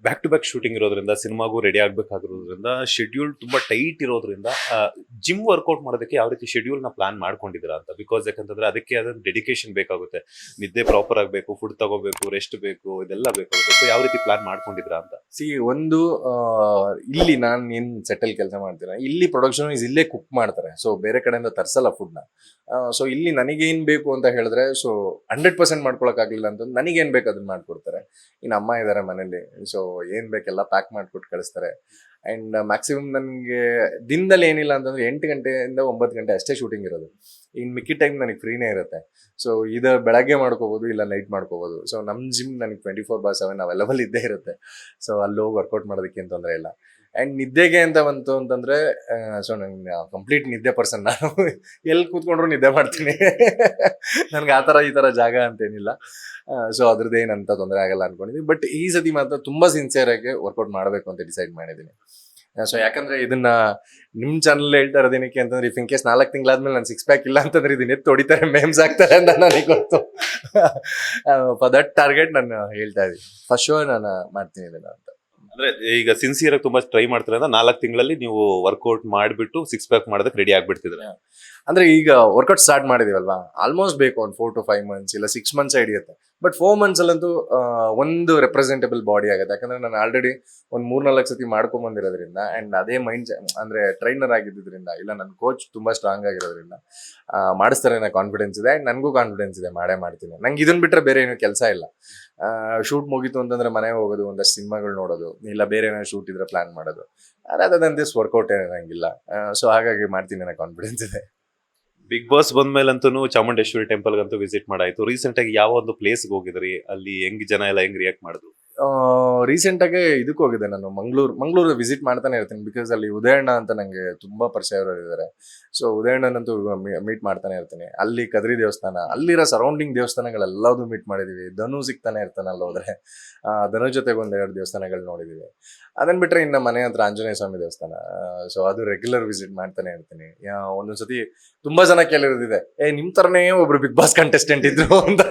Back to back shooting ಇರೋದ್ರಿಂದ ಸಿನಿಮಾಗೂ ready ಆಗ್ಬೇಕಾಗಿರೋದ್ರಿಂದ schedule ತುಂಬಾ tight ಇರೋದ್ರಿಂದ ಜಿಮ್ ವರ್ಕೌಟ್ ಮಾಡೋದಕ್ಕೆ ಯಾವ ರೀತಿ ಶೆಡ್ಯೂಲ್ ನ ಪ್ಲಾನ್ ಮಾಡ್ಕೊಂಡಿದ್ದೀರಾ ಅಂತ? ಬಿಕಾಸ್ ಯಾಕಂತಂದ್ರೆ ಅದಕ್ಕೆ ಆದ ಡೆಡಿಕೇಶನ್ ಬೇಕಾಗುತ್ತೆ, ನಿದ್ದೆ ಪ್ರಾಪರ್ ಆಗಬೇಕು, ಫುಡ್ ತಗೋಬೇಕು, ರೆಸ್ಟ್ ಬೇಕು, ಇದೆಲ್ಲ ಬೇಕಾಗುತ್ತೆ. ಸೊ ಯಾವ ರೀತಿ ಪ್ಲಾನ್ ಮಾಡ್ಕೊಂಡಿದ್ದೀರಾ ಅಂತ? ಒಂದು ಇಲ್ಲಿ ನಾನು ಏನ್ ಸೆಟಲ್ ಕೆಲಸ ಮಾಡ್ತೀನಿ, ಇಲ್ಲಿ ಪ್ರೊಡಕ್ಷನ್ ಇಲ್ಲೇ ಕುಕ್ ಮಾಡ್ತಾರೆ. ಸೊ ಬೇರೆ ಕಡೆಯಿಂದ ತರ್ಸಲ್ಲ ಫುಡ್ನ. ಸೊ ಇಲ್ಲಿ ನನಗೇನ್ ಬೇಕು ಅಂತ ಹೇಳಿದ್ರೆ, ಸೊ 100% ಮಾಡ್ಕೊಳಕ್ ಆಗ್ಲಿಲ್ಲ ಅಂತ ನನಗೇನ್ ಬೇಕು ಅದನ್ನ ಮಾಡ್ಕೊಡ್ತಾರೆ. ಇನ್ನು ಅಮ್ಮ ಇದಾರೆ ಮನೇಲಿ, ಸೊ ಏನ್ ಬೇಕೆಲ್ಲ ಪ್ಯಾಕ್ ಮಾಡ್ಕೊಟ್ಟು ಕಳಿಸ್ತಾರೆ. ಅಂಡ್ ಮ್ಯಾಕ್ಸಿಮಮ್ ನನಗೆ ದಿನದಲ್ಲಿ ಏನಿಲ್ಲ ಅಂತಂದ್ರೆ 8 ಗಂಟೆಯಿಂದ 9 ಗಂಟೆ ಅಷ್ಟೇ ಶೂಟಿಂಗ್ ಇರೋದು. ಇನ್ ಮಿಕ್ಕಿ ಟೈಮ್ ನನಗೆ ಫ್ರೀನೇ ಇರುತ್ತೆ. ಸೊ ಇದು ಬೆಳಗ್ಗೆ ಮಾಡ್ಕೋಬಹುದು, ಇಲ್ಲ ನೈಟ್ ಮಾಡ್ಕೋಬಹುದು. ಸೊ ನಮ್ ಜಿಮ್ ನನಗೆ 24/7 ಅವೈಲಬಲ್ ಇದ್ದೇ ಇರುತ್ತೆ. ಸೊ ಅಲ್ಲಿ ಹೋಗಿ ವರ್ಕೌಟ್ ಮಾಡೋದಕ್ಕೆ ಏನ್ ತೊಂದರೆ ಇಲ್ಲ. ಅಂಡ್ ನಿದ್ದೆಗೆ ಅಂತ ಬಂತು ಅಂತಂದ್ರೆ, ಸೊ ನಂಗೆ ಕಂಪ್ಲೀಟ್ ನಿದ್ದೆ ಪರ್ಸನ್ ನಾನು. ಎಲ್ಲಿ ಕೂತ್ಕೊಂಡ್ರು ನಿದ್ದೆ ಮಾಡ್ತೀನಿ. ನನ್ಗೆ ಆ ತರ ಈ ತರ ಜಾಗ ಅಂತೇನಿಲ್ಲ. ಸೊ ಅದ್ರದ್ದೇನಂತ ತೊಂದರೆ ಆಗಲ್ಲ ಅನ್ಕೊಂಡಿದ್ದೀನಿ. ಬಟ್ ಈ ಸತಿ ಮಾತ್ರ ತುಂಬಾ ಸಿನ್ಸಿಯರ್ ಆಗಿ ವರ್ಕೌಟ್ ಮಾಡಬೇಕು ಅಂತ ಡಿಸೈಡ್ ಮಾಡಿದ್ದೀನಿ. ಸೊ ಯಾಕಂದ್ರೆ ಇದನ್ನ ನಿಮ್ ಚಾನಲ್ ಹೇಳ್ತಾ ಇರೋದೇನಕ್ಕೆ ಅಂತಂದ್ರೆ, ಇಫ್ ಇನ್ ಕೇಸ್ 4 ತಿಂಗಳಾದ್ಮೇಲೆ ನಾನು 6 ಪ್ಯಾಕ್ ಇಲ್ಲ ಅಂತಂದ್ರೆ ಇದನ್ನ ಎತ್ತು ಹೊಡಿತಾರೆ, ಮೇಮ್ಸ್ ಆಗ್ತಾರೆ ಅಂತ ನನಗೆ ಗೊತ್ತು. ಫಾರ್ ದಟ್ ಟಾರ್ಗೆಟ್ ನಾನು ಹೇಳ್ತಾ ಇದ್ದೀನಿ. ಫಸ್ಟ್ ಶೋ ನಾನು ಮಾಡ್ತೀನಿ ಇದನ್ನ ಅಂತ. ಅಂದ್ರೆ ಈಗ ಸಿನ್ಸಿಯರ್ ಆಗಿ ತುಂಬಾ ಟ್ರೈ ಮಾಡ್ತಾರೆ ಅಂದ್ರೆ 4 ತಿಂಗಳಲ್ಲಿ ನೀವು ವರ್ಕೌಟ್ ಮಾಡಿಬಿಟ್ಟು 6 ಪ್ಯಾಕ್ ಮಾಡೋದಕ್ಕೆ ರೆಡಿ ಆಗ್ಬಿಡ್ತಿದ್ರೆ. ಅಂದ್ರೆ ಈಗ ವರ್ಕೌಟ್ ಸ್ಟಾರ್ಟ್ ಮಾಡಿದೀವಲ್ವಾ, ಆಲ್ಮೋಸ್ಟ್ ಬೇಕು ಒಂದು 4 to 5 months ಇಲ್ಲ 6 months ಹಿಡಿಯುತ್ತೆ. ಬಟ್ 4 months ಅಲ್ಲಂತೂ ಒಂದು ರೆಪ್ರೆಸೆಂಟೇಬಲ್ ಬಾಡಿ ಆಗುತ್ತೆ. ಯಾಕಂದ್ರೆ ನಾನು ಆಲ್ರೆಡಿ ಒಂದು 3-4 ಸತಿ ಮಾಡ್ಕೊಂಡ್ ಬಂದಿರೋದ್ರಿಂದ, ಅಂಡ್ ಅದೇ ಮೈಂಡ್ ಅಂದ್ರೆ ಟ್ರೈನರ್ ಆಗಿದ್ದರಿಂದ, ಇಲ್ಲ ನನ್ನ ಕೋಚ್ ತುಂಬಾ ಸ್ಟ್ರಾಂಗ್ ಆಗಿರೋದ್ರಿಂದ ಮಾಡಿಸ್ತಾರೆ ಅನ್ನೋ ಕಾನ್ಫಿಡೆನ್ಸ್ ಇದೆ. ಅಂಡ್ ನನಗೂ ಕಾನ್ಫಿಡೆನ್ಸ್ ಇದೆ, ಮಾಡೇ ಮಾಡ್ತೀನಿ. ನಂಗೆ ಇದನ್ನ ಬಿಟ್ರೆ ಬೇರೆ ಏನು ಕೆಲಸ ಇಲ್ಲ. ಶೂಟ್ ಮುಗೀತು ಅಂತಂದ್ರೆ ಮನೆಗೆ ಹೋಗೋದು, ಒಂದಷ್ಟು ಸಿನಿಮಾಗಳು ನೋಡೋದು, ಇಲ್ಲ ಬೇರೆ ಏನಾದ್ರು ಶೂಟ್ ಇದ್ರೆ ಪ್ಲಾನ್ ಮಾಡೋದು. ಅದಾದಂತೆ ವರ್ಕೌಟ್ ಏನಿಲ್ಲ. ಸೊ ಹಾಗಾಗಿ ಮಾಡ್ತೀನಿ ಅನ್ನೋ ಕಾನ್ಫಿಡೆನ್ಸ್ ಇದೆ. ಬಿಗ್ ಬಾಸ್ ಬಂದ್ಮೇಲಂತೂ ಚಾಮುಂಡೇಶ್ವರಿ ಟೆಂಪಲ್ ಗಂತೂ ವಿಸಿಟ್ ಮಾಡಾಯ್ತು. ರೀಸೆಂಟ್ ಆಗಿ ಯಾವ ಒಂದು ಪ್ಲೇಸ್ಗೆ ಹೋಗಿದ್ರಿ? ಅಲ್ಲಿ ಹೆಂಗ್ ಜನ ಎಲ್ಲ ಹೆಂಗ್ ರಿಯಾಕ್ಟ್ ಮಾಡಿದ್ರು? ರೀಸೆಂಟ್ ಆಗಿ ಇದಕ್ಕೆ ಹೋಗಿದ್ದೆ ನಾನು, ಮಂಗಳೂರು ವಿಸಿಟ್ ಮಾಡ್ತಾನೆ ಇರ್ತೀನಿ. ಬಿಕಾಸ್ ಅಲ್ಲಿ ಉದಯಣ್ಣ ಅಂತ ನಂಗೆ ತುಂಬಾ ಪರಿಚಯ ಇದ್ದಾರೆ. ಸೊ ಉದಯಣ್ಣನಂತೂ ಮೀಟ್ ಮಾಡ್ತಾನೆ ಇರ್ತೀನಿ. ಅಲ್ಲಿ ಕದ್ರಿ ದೇವಸ್ಥಾನ, ಅಲ್ಲಿರೋ ಸರೌಂಡಿಂಗ್ ದೇವಸ್ಥಾನಗಳೆಲ್ಲದೂ ಮೀಟ್ ಮಾಡಿದೀವಿ. ಧನು ಸಿಗ್ತಾನೆ ಇರ್ತಾನೆ ಅಲ್ಲಿ ಹೋದ್ರೆ. ಧನು ಜೊತೆಗೆ 1-2 ದೇವಸ್ಥಾನಗಳು ನೋಡಿದೀವಿ. ಅದನ್ ಬಿಟ್ರೆ ಇನ್ನು ಮನೆ ಹತ್ರ ಆಂಜನೇಯ ಸ್ವಾಮಿ ದೇವಸ್ಥಾನ. ಸೊ ಅದು ರೆಗ್ಯುಲರ್ ವಿಸಿಟ್ ಮಾಡ್ತಾನೆ ಇರ್ತೀನಿ. ಒಂದೊಂದ್ಸತಿ ತುಂಬಾ ಜನ ಕೇಳಿರೋದಿದೆ, ನಿಮ್ ತರನೇ ಒಬ್ರು ಬಿಗ್ ಬಾಸ್ ಕಂಟೆಸ್ಟೆಂಟ್ ಇದ್ರು ಅಂತ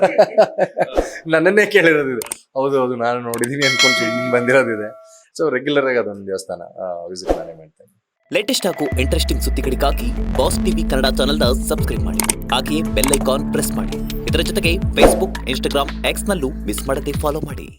ನನ್ನನ್ನೇ ಕೇಳಿರೋದಿದೆ. ಹೌದು ನಾನು ನೋಡಿದೀನಿ ಅನ್ಕೊಂಡು ಬಂದಿರೋದಿದೆ. ಸೊ ರೆಗ್ಯುಲರ್ ಆಗಿ ಅದೊಂದು ದೇವಸ್ಥಾನ ವಿಸಿಟ್ ಮಾಡ್ತೇನೆ. ಲೇಟೆಸ್ಟ್ ಹಾಗೂ ಇಂಟ್ರೆಸ್ಟಿಂಗ್ ಸುದ್ದಿಗಳಿಗಾಗಿ ಬಾಸ್ ಟಿವಿ ಕನ್ನಡ ಚಾನೆಲ್ನ ಸಬ್ಸ್ಕ್ರೈಬ್ ಮಾಡಿ. ಹಾಗೆಯೇ ಬೆಲ್ ಐಕಾನ್ ಪ್ರೆಸ್ ಮಾಡಿ. ಇದರ ಜೊತೆಗೆ ಫೇಸ್ಬುಕ್, ಇನ್ಸ್ಟಾಗ್ರಾಮ್, ಎಕ್ಸ್ ನಲ್ಲೂ ಮಿಸ್ ಮಾಡದೆ ಫಾಲೋ ಮಾಡಿ.